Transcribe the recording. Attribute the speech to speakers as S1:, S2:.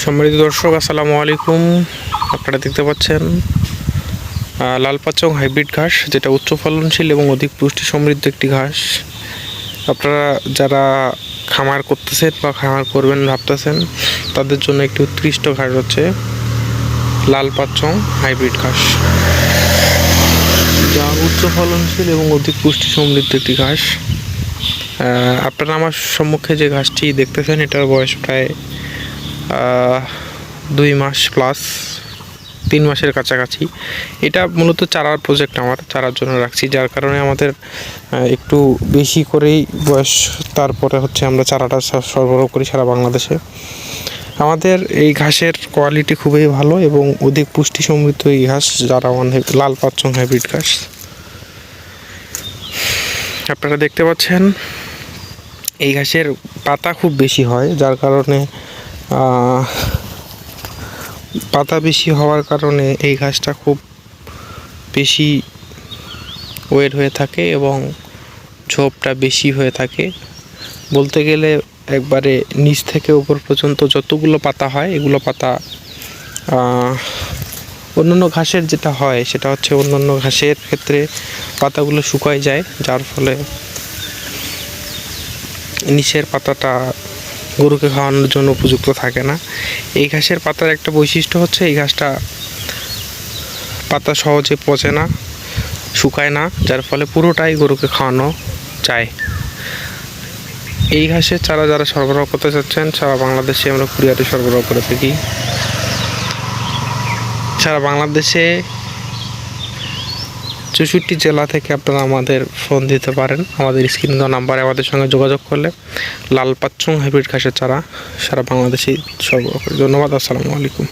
S1: সম্মানিত দর্শক, আসসালামু আলাইকুম। আপনারা দেখতে পাচ্ছেন লাল পাচং হাইব্রিড ঘাস, যেটা উচ্চ ফলনশীল এবং অধিক পুষ্টি সমৃদ্ধ একটি ঘাস। আপনারা যারা খামার করতেছেন বা খামার করবেন ভাবতেছেন, তাদের জন্য একটি উৎকৃষ্ট ঘাস হচ্ছে লাল পাচং হাইব্রিড ঘাস, যা উচ্চ ফলনশীল এবং অধিক পুষ্টি সমৃদ্ধ একটি ঘাস। আপনারা আমার সম্মুখে যে ঘাসটি দেখতেছেন, এটার বয়স প্রায় 2 মাস প্লাস, 3 মাসের কাছাকাছি। এটা মূলত চারার প্রজেক্ট, আমার চারার জন্য রাখছি, যার কারণে আমাদের একটু বেশি করেই বয়স। তারপরে হচ্ছে আমরা চারাটা সরবরাহ করি সারা বাংলাদেশে। আমাদের এই ঘাসের কোয়ালিটি খুবই ভালো এবং অধিক পুষ্টি সমৃদ্ধ এই ঘাস, যারা লাল পাচং হাইব্রিড ঘাস। আপনারা দেখতে পাচ্ছেন এই ঘাসের পাতা খুব বেশি হয়, যার কারণে পাতা বেশি হওয়ার কারণে এই ঘাসটা খুব বেশি ওয়েট হয়ে থাকে এবং ঝোপটা বেশি হয়ে থাকে। বলতে গেলে একবারে নিচ থেকে উপর পর্যন্ত যতগুলো পাতা হয়, এগুলো পাতা অন্যান্য ঘাসের যেটা হয় সেটা হচ্ছে অন্যান্য ঘাসের ক্ষেত্রে পাতাগুলো শুকায় যায়, যার ফলে নিচের পাতাটা গরুকে খাওয়ানোর জন্য উপযুক্ত থাকে না। এই ঘাসের পাতার একটা বৈশিষ্ট্য হচ্ছে এই ঘাসটা পাতা সহজে পচে না, শুকায় না, যার ফলে পুরোটাই গরুকে খাওয়ানো যায়। এই ঘাসের চারা যারা সরবরাহ করতে চাচ্ছেন, সারা বাংলাদেশে আমরা কুরিয়ারে সরবরাহ করে থাকি। সারা বাংলাদেশে 64 জেলা থেকে আপনারা আমাদের ফোন দিতে পারেন। আমাদের স্ক্রিনে দেওয়া নাম্বারে আমাদের সঙ্গে যোগাযোগ করলে লাল পাচং হাইব্রিড ঘাসের চারা সারা বাংলাদেশে সরবরাহ করি। ধন্যবাদ। আসসালামু আলাইকুম।